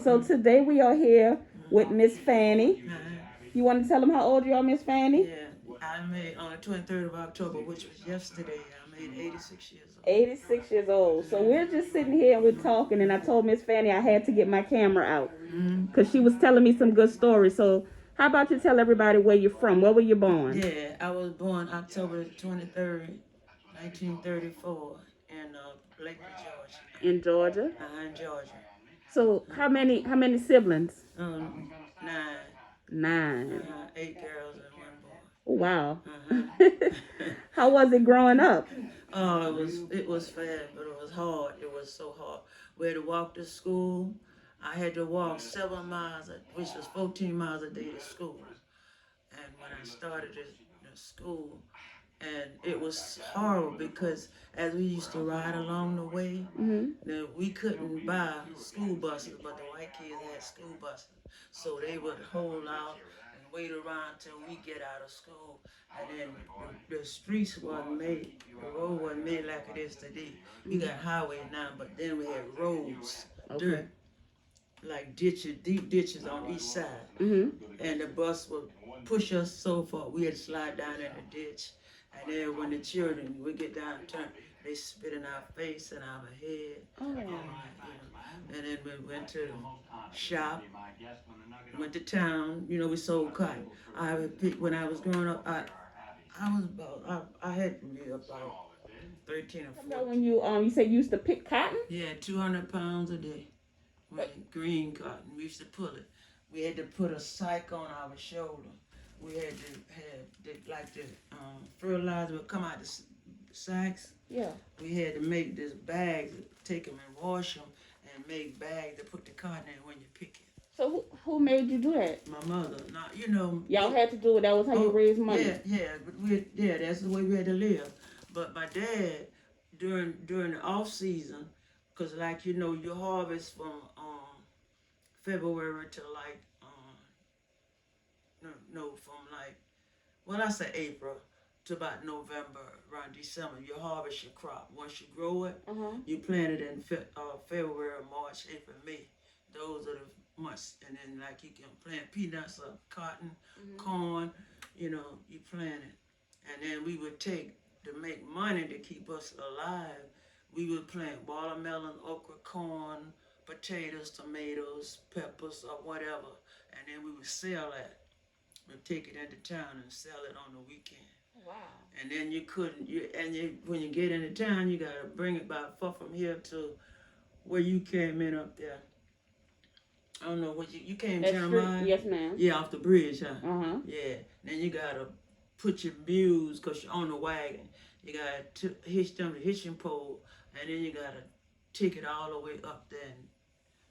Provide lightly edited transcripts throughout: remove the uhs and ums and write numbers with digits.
so today we are here with Miss Fannie. You want to tell them how old you are, Miss Fannie? Yeah, I made on the 23rd of October, which was yesterday. I made 86 years old. 86 years old. So we're just sitting here and we're talking, and I told Miss Fannie I had to get my camera out because she was telling me some good stories. So how about you tell everybody where you're from? Where were you born? Yeah, I was born October 23rd, 1934, in Lakewood, Georgia. In Georgia. In Georgia. So how many siblings? Nine. Nine. Eight girls and one boy. Oh, wow. Uh-huh. How was it growing up? Oh, it was fast, but it was hard. It was so hard. We had to walk to school. I had to walk 7 miles, which was 14 miles a day to school. And when I started at school, and it was horrible because as we used to ride along the way, we couldn't buy school buses, but the white kids had school buses. So they would hold out and wait around till we get out of school. And then the streets wasn't made, the road wasn't made like it is today. We got highway now, but then we had roads, dirt, like ditches, deep ditches on each side. And the bus would push us so far, we had to slide down in the ditch. And then when the children would get down and turn, they spit in our face and our head. And then we went to the shop, went to town. We sold cotton. When I was growing up, I was about, I had to be about 13 or 14. When you said you used to pick cotton? Yeah, 200 pounds a day. Green cotton. We used to pull it. We had to put a sack on our shoulder. We had to have the fertilizer would come out the sacks. Yeah. We had to make this bags, take them and wash them, and make bags to put the cotton in when you pick it. So who made you do that? My mother. Now y'all had to do it. That was how you raised money. Yeah, that's the way we had to live. But my dad, during the off season, because you harvest from February to I say April to about November, around December, you harvest your crop. Once you grow it, you plant it in February, March, April, May. Those are the months. And then you can plant peanuts or cotton, corn, you plant it. And then we would take, to make money to keep us alive, we would plant watermelon, okra, corn, potatoes, tomatoes, peppers, or whatever. And then we would sell that. We'd take it into town and sell it on the weekend. Wow. And then when you get into town, you got to bring it by foot from here to where you came in up there. I don't know what you came to Jeremiah? Yes, ma'am. Yeah, off the bridge, huh? Uh-huh. Yeah. Then you got to put your mules, because you're on the wagon. You got to hitch them to the hitching pole, and then you got to take it all the way up there,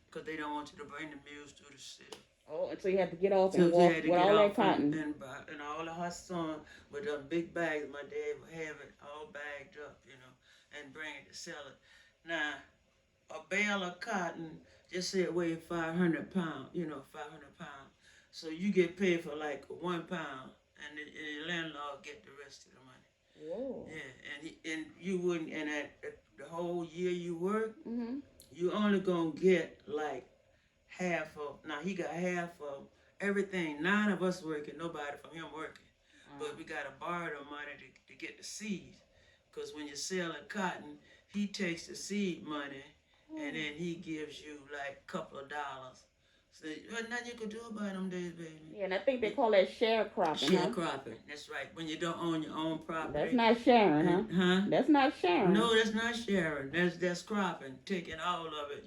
because they don't want you to bring the mules through the city. Oh, and so you had to get off and walk with all that cotton. And all the hot sun with them big bags. My dad would have it all bagged up, and bring it to sell it. Now, a bale of cotton, just say it weighed 500 pounds, 500 pounds. So you get paid for 1 pound, and the landlord get the rest of the money. Whoa. Yeah, and you wouldn't, and at the whole year you work, you only gonna get half of, now he got half of everything. 9 of us working, nobody from him working. But we got to borrow the money to get the seed. Because when you're selling cotton, he takes the seed money and then he gives you a couple of dollars. So there's nothing you can do about them days, baby. Yeah, and I think they call that sharecropping. Sharecropping, that's right. When you don't own your own property. That's not sharing, huh? Huh? That's not sharing. No, that's not sharing. That's cropping, taking all of it,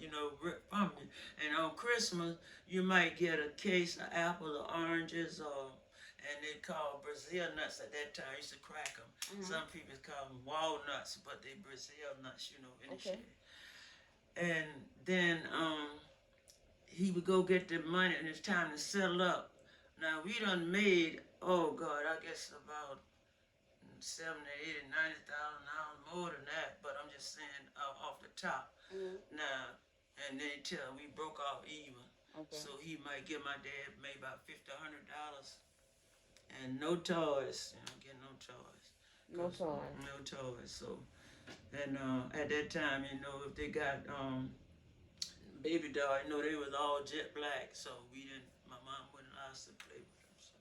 from you. And on Christmas, you might get a case of apples or oranges, and they call Brazil nuts at that time. I used to crack them. Some people call them walnuts, but they Brazil nuts, in the shade. And then he would go get the money, and it's time to settle up. Now, we done made, I guess about 70, 80, 90,000 more than that, but I'm just saying off the top. Now, and they tell we broke off even. Okay. So he might give my dad maybe about $50, $100, and no toys. Get no toys. No toys. No toys. So, and at that time, if they got baby doll. You know, they was all jet black, so we didn't. My mom wouldn't allow us to play with them. So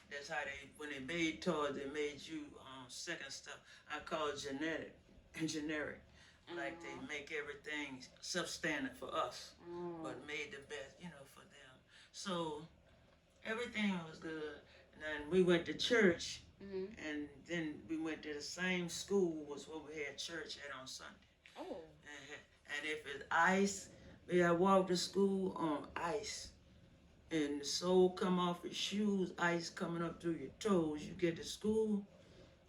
that's how they, when they made toys, they made you second stuff. I call it generic. Like they make everything substandard for us, but made the best, for them. So everything was good. And then we went to church, and then we went to the same school was where we had church at on Sunday. Oh. And if it's ice, we I walk to school on ice. And the sole come off your shoes, ice coming up through your toes. You get to school,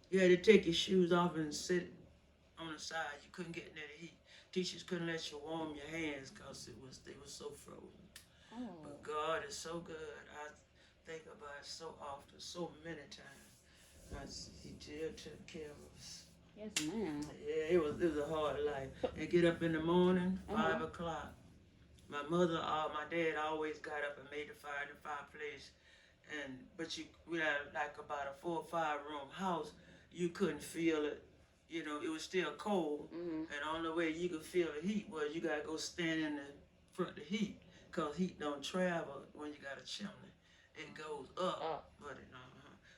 you had to take your shoes off and sit on the side. You couldn't get near the heat. Teachers couldn't let you warm your hands because they were so frozen. Oh. But God is so good. I think about it so often, so many times. He still took care of us. Yes, ma'am. Yeah, it was a hard life. And get up in the morning, 5 o'clock. My dad always got up and made the fire in the fireplace. But we had like about a 4 or 5 room house. You couldn't feel it. It was still cold. And the only way you could feel the heat was you gotta go stand in the front of the heat, cause heat don't travel when you got a chimney. It goes up,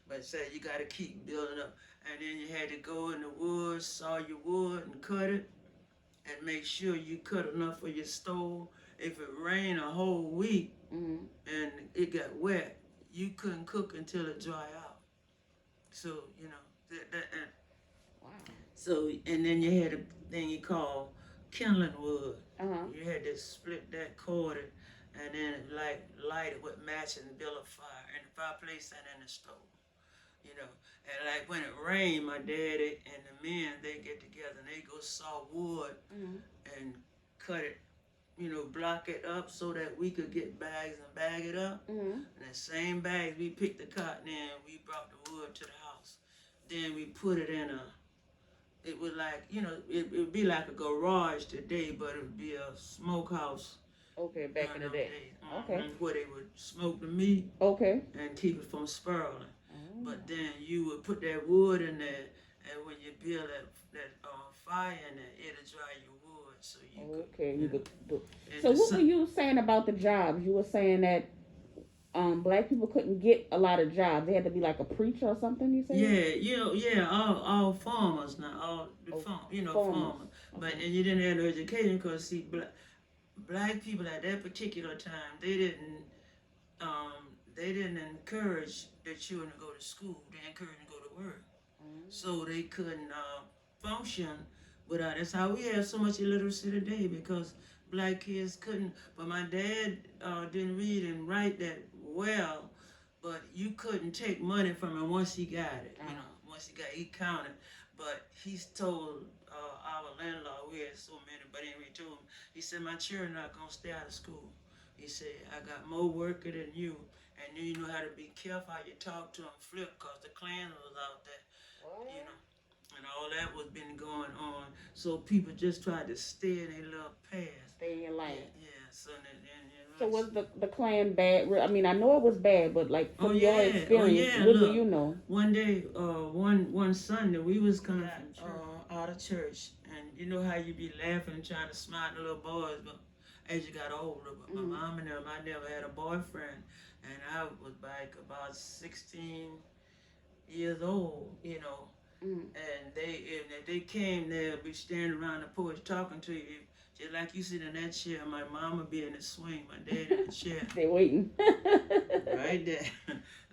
but say you gotta keep building up. And then you had to go in the woods, saw your wood and cut it, and make sure you cut enough for your stove. If it rained a whole week and it got wet, you couldn't cook until it dry out. So Wow. so and then you had a thing you call kindling wood. You had to split that cord and then light it with match and build a fire in the fireplace and in the stove. And like when it rained, my daddy and the men, they get together and they go saw wood and cut it, block it up so that we could get bags and bag it up. And the same bags, we picked the cotton in, we brought the wood to the house. Then we put it in it was like, it would be like a garage today, but it would be a smokehouse. Okay, back in the day. Okay. Where they would smoke the meat. Okay. And keep it from spiraling. But then you would put that wood in there, and when you build that fire in there, it'll dry your wood, so you okay, could. You could do. So what were you saying about the jobs? You were saying that black people couldn't get a lot of jobs. They had to be like a preacher or something. You said. All farmers now, all the farmers. But and you didn't have no education because see, black people at that particular time they didn't encourage their children to go to school. They encouraged them to go to work. So they couldn't function without. That's how we have so much illiteracy today because black kids couldn't. But my dad didn't read and write that well, but you couldn't take money from him once he got it. Once he counted. But he's told our landlord, we had so many, but anyway, he told him, he said, my children are not going to stay out of school. He said, I got more worker than you. And you know how to be careful how you talk to them, flip, because the Klan was out there, and all that was been going on. So people just tried to stay in their little past. Stay in your lane. Yeah. So was the Klan bad? I mean, I know it was bad, but like from your experience, what do you know? One day, one Sunday, we was coming out of church, and you know how you be laughing and trying to smile at the little boys, but as you got older, but my mom and them, I never had a boyfriend. And I was like about 16 years old, and they came there, be standing around the porch talking to you, just like you sit in that chair. My mama be in the swing, my dad in the chair. They waiting. Right there.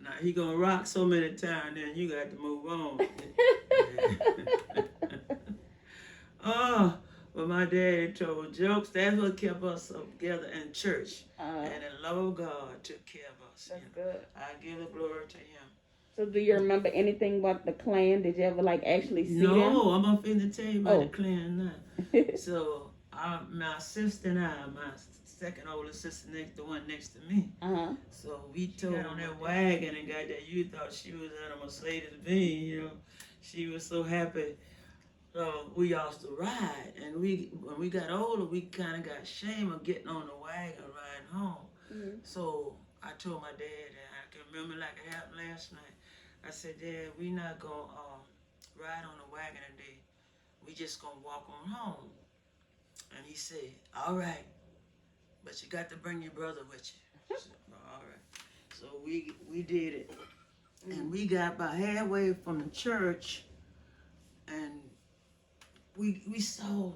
Now he gonna rock so many times, then you got to move on. Oh. But my daddy told jokes. That's what kept us together in church. And the love of God took care of us. That's good. I give the glory to him. So do you remember anything about the Klan? Did you ever actually see them? No, I'm up to tell you about the Klan now. So my sister and my second oldest sister, the one next to me. So we got on that wagon and got there. You thought she was in a Mercedes Benz, She was so happy. We used to ride, and when we got older, we kind of got shame of getting on the wagon riding home. So I told my dad, and I can remember like it happened last night. I said, Dad, we not gonna ride on the wagon today. We just gonna walk on home. And he said, all right. but you got to bring your brother with you. So, all right. So we did it, and we got about halfway from the church, and we saw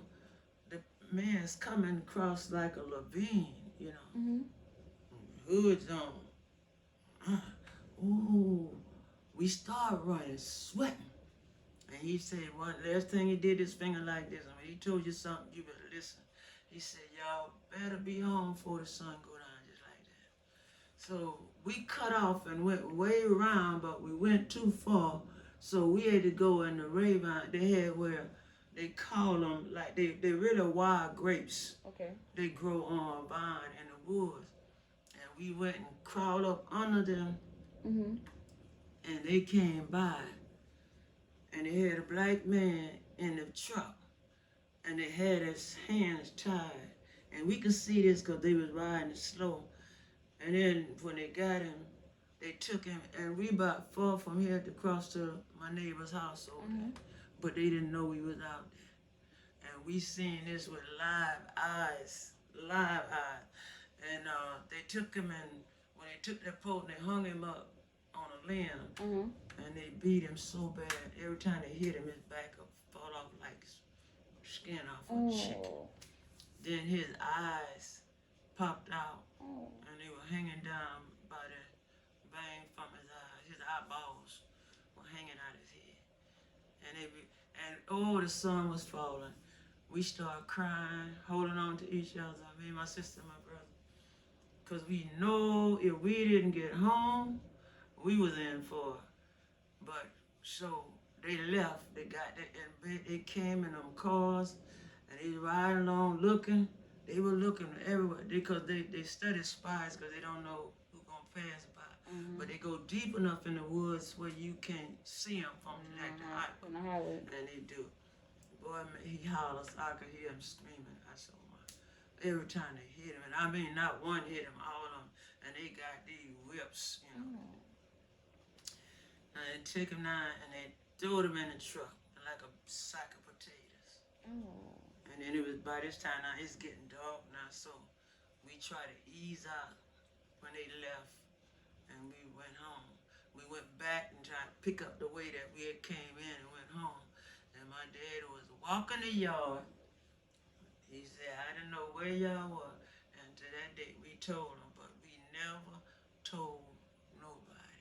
the man's coming across like a ravine, you know, hoods on. Ooh, we start running, sweating. And he said, one last thing he did his finger like this. And when he told you something, you better listen. He said, y'all better be home before the sun go down, just like that. So we cut off and went way around, but we went too far. So we had to go in the ravine. They had where they call them, like they really wild grapes. Okay. They grow on a vine in the woods. And we went and crawled up under them, and they came by. And they had a black man in the truck, and they had his hands tied. And we could see this because they was riding slow. And then when they got him, they took him, and we about far from here to cross to my neighbor's house over there. But they didn't know we was out there. And we seen this with live eyes. And they took him, and when they took that pole, they hung him up on a limb. And they beat him so bad. Every time they hit him, his back up fall off like skin off a chicken. Then his eyes popped out, and they were hanging down by the vein from his eyes. His eyeballs were hanging out his head. And the sun was falling. We started crying, holding on to each other, me, my sister, and my brother, because we know if we didn't get home, we was in for it. But so they left. They got that, and they came in them cars, and they riding along looking. They were looking everywhere because they study spies because they don't know who's gonna pass by. But they go deep enough in the woods where you can't see them from the highway. And they do. Boy, he hollers. I could hear him screaming. I said, oh my. Every time they hit him, and I mean not one hit him, all of them, and they got these whips, you know. And they took him down and they threw him in the truck like a sack of potatoes. And then it was by this time now it's getting dark now, so we tried to ease out when they left, and we went home. We went back and tried to pick up the way that we had came in and went home. And my dad was walking the yard. He said, I didn't know where y'all were. And to that day we told him, but we never told nobody.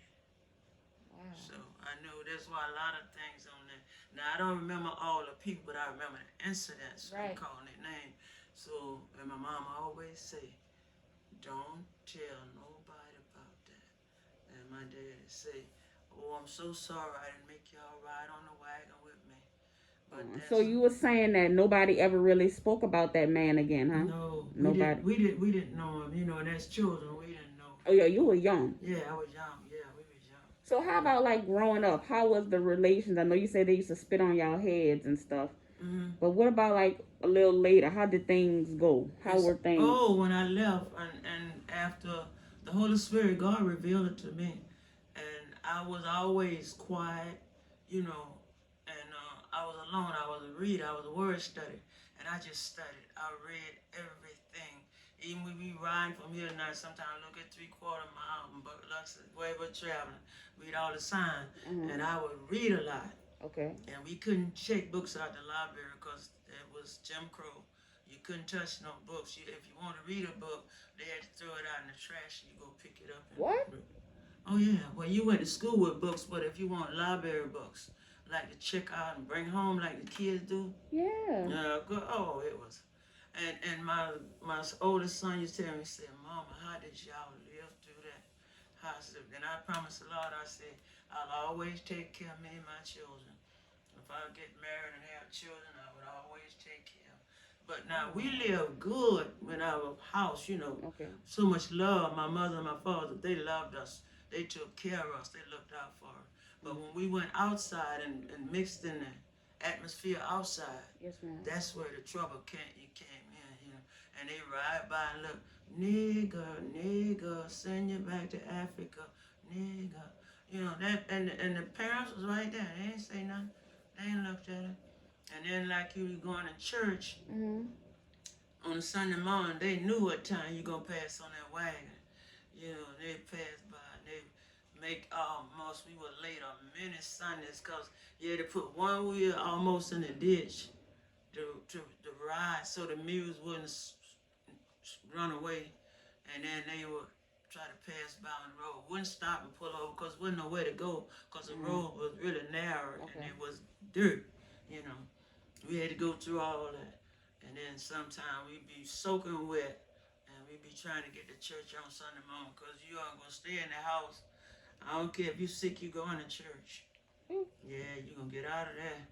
So I know that's why a lot of things on there. Now I don't remember all the people, but I remember the incidents. Right. Calling their name. So, and my mom always say, don't tell nobody about that. And my dad say, oh, I'm so sorry I didn't make y'all ride on the wagon with me. But so you were saying that nobody ever really spoke about that man again, huh? No, nobody. We didn't know him. You know, and as children, we didn't know. Oh yeah, you were young. Yeah, I was young. Yeah, we was young. So how about like growing up? How was the relations? I know you said they used to spit on y'all heads and stuff. But what about like a little later? How did things go? How were things? Oh, when I left and after the Holy Spirit, God revealed it to me. And I was always quiet, you know, and I was alone. I was a reader. I was a word study. And I just studied. I read everything. Even when we ride from here now, sometimes look at 3/4 mile and KuKlux, wherever traveling, read all the signs. And I would read a lot. Okay. And we couldn't check books out the library because it was Jim Crow. You couldn't touch no books. If you want to read a book, they had to throw it out in the trash and you go pick it up. What? Oh yeah. Well, you went to school with books, but if you want library books, like to check out and bring home, like the kids do. Yeah. Oh, it was. And my oldest son used to tell me, he said, Mama, how did y'all live through that? And I promised the Lord, I said, I'll always take care of me and my children. If I get married and have children, I would always take care. But now we live good in our house, you know. Okay. So much love. My mother and my father, they loved us. They took care of us. They looked out for us. But when we went outside and mixed in the atmosphere outside, yes, ma'am. That's where the trouble came in, you know. And they ride by and look, nigger, send you back to Africa, nigger. You know, that and the parents was right there. They ain't say nothing. They ain't looked at it. And then like you was going to church, on a Sunday morning, they knew what time you gonna pass on that wagon. You know, they pass by and they make almost, we were late on many Sundays because you had to put one wheel almost in the ditch to ride so the mules wouldn't run away, and then they would try to pass by on the road. Wouldn't stop and pull over because wasn't nowhere to go because the road was really narrow and it was dirt. You know, we had to go through all that, and then sometimes we'd be soaking wet, and we'd be trying to get to church on Sunday morning because you aren't gonna stay in the house. I don't care if you're sick, you going to church. Yeah, you gonna get out of there.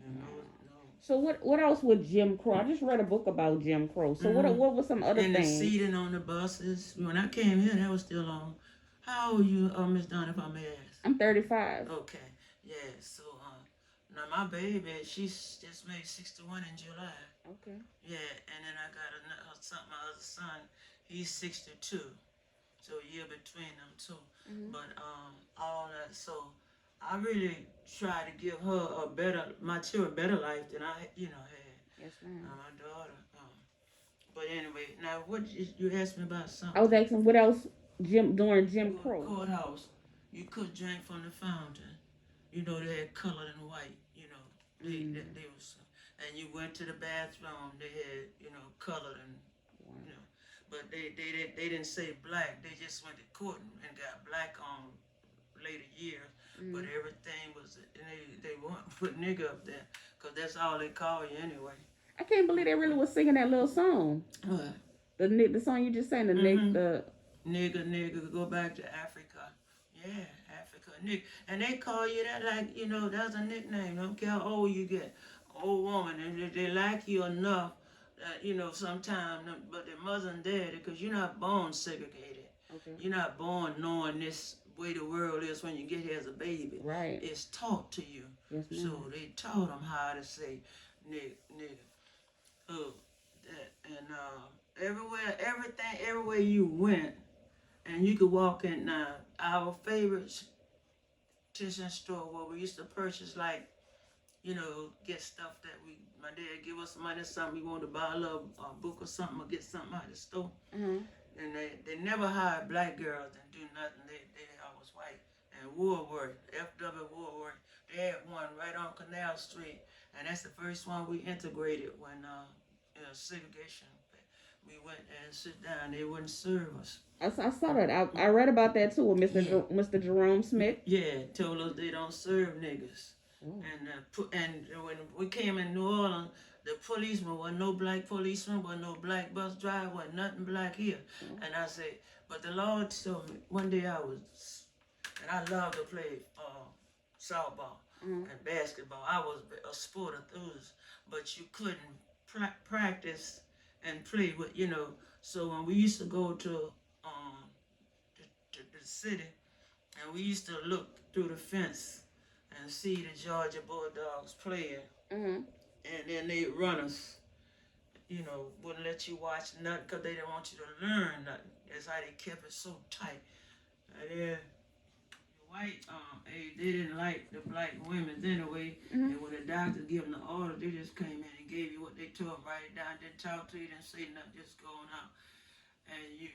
You know, no. So what else with Jim Crow? I just read a book about Jim Crow. So what was some other And the things? seating on the buses. When I came here, that was still on. How old are you, Miss Donna, if I may ask? I'm 35. Okay, yeah. So now my baby, she's just made 61 in July. Okay. Yeah, and then I got my other son. He's 62. So a year between them 2. But all that. So I really try to give her my children better life than I had. Yes, ma'am. My daughter. But anyway, now what you asked me about something? I was asking what else during Jim Crow. Courthouse, you could drink from the fountain. You know they had colored and white. You know they was, and you went to the bathroom. They had colored and but they didn't say black. They just went to court and got black on later years. But everything was, and they won't put nigga up there because that's all they call you anyway. I can't believe they really was singing that little song. What? The song you just sang, the nigga, go back to Africa. Yeah, Africa, nigga. And they call you that like, that's a nickname. Don't care how old you get. Old woman, and they like you enough that, sometimes, but their mother and daddy, because you're not born segregated. Okay. You're not born knowing this way the world is when you get here as a baby. Right. It's taught to you. Yes, ma'am. So they taught them how to say nigga. Oh, that, and everywhere you went, and you could walk in now. Our favorite tissue store where we used to purchase get stuff that my dad give us money, something we wanted to buy a book or something or get something out of the store. And they never hired black girls and do nothing. They always white. And Woolworth, F.W. Woolworth, they had one right on Canal Street. And that's the first one we integrated when segregation. We went and sit down. They wouldn't serve us. I saw that. I read about that too with Mr. Jerome Smith. Yeah, told us they don't serve niggas. And when we came in New Orleans, the policeman wasn't no black policeman, wasn't no black bus driver, wasn't nothing black here. And I said, but the Lord told me one day and I love to play softball and basketball. I was a sport enthusiast, but you couldn't practice and play with, So when we used to go to the city, and we used to look through the fence and see the Georgia Bulldogs playing, and then they'd run us, wouldn't let you watch nothing because they didn't want you to learn nothing. That's how they kept it so tight. And then white, they didn't like the black women anyway. And when the doctor gave them the order, they just came in and gave you what they told them, write it down, didn't talk to you, didn't say nothing, just going out. And you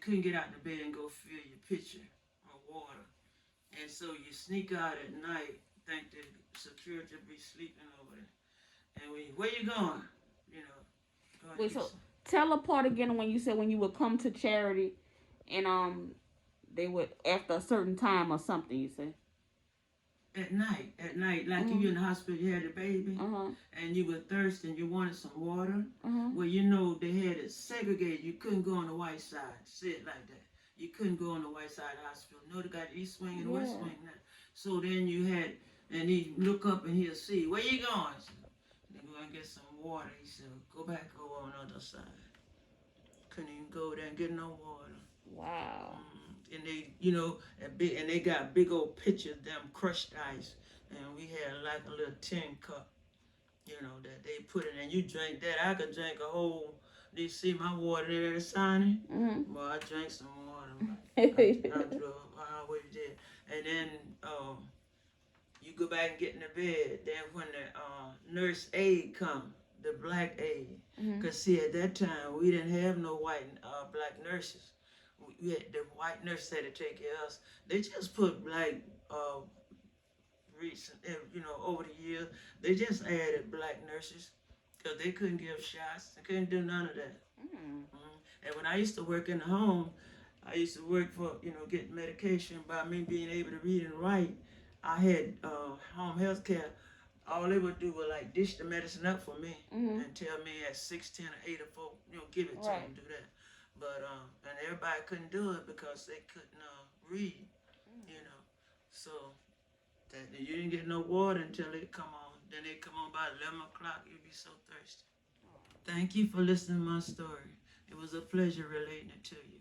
couldn't get out the bed and go fill your pitcher of water. And so you sneak out at night, think the security be sleeping over there. And where you going? Wait, so tell a part again when you said when you would come to charity and they would after a certain time or something, you said. At night, like if you're in the hospital, you had a baby, and you were thirsty and you wanted some water. Well, they had it segregated. You couldn't go on the white side. Say it like that. You couldn't go on the white side of the hospital. No, they got east wing and west wing now. So then you had, and he'd look up and he'll see, where you going? They go and get some water. He said, go back over on the other side. Couldn't even go there and get no water. Wow. And they, and they got big old pitchers of them crushed ice, and we had like a little tin cup, that they put in, and you drink that. I could drink a whole. Do you see my water there at the signing? Well, I drank some water. I drove. I always did. And then you go back and get in the bed. Then when the nurse aide come, the black aid. Because, see, at that time, we didn't have no white, black nurses. We had the white nurses had to take care of us. They just put black, recent, over the years, they just added black nurses because they couldn't give shots. They couldn't do none of that. And when I used to work in the home, I used to work for, getting medication by me being able to read and write. I had home health care. All they would do was like dish the medicine up for me and tell me at 6, 10, or 8 or 4, give it to them, do that. But, and everybody couldn't do it because they couldn't read, So that you didn't get no water until it come on. Then they come on by 11 o'clock, you'd be so thirsty. Thank you for listening to my story. It was a pleasure relating it to you.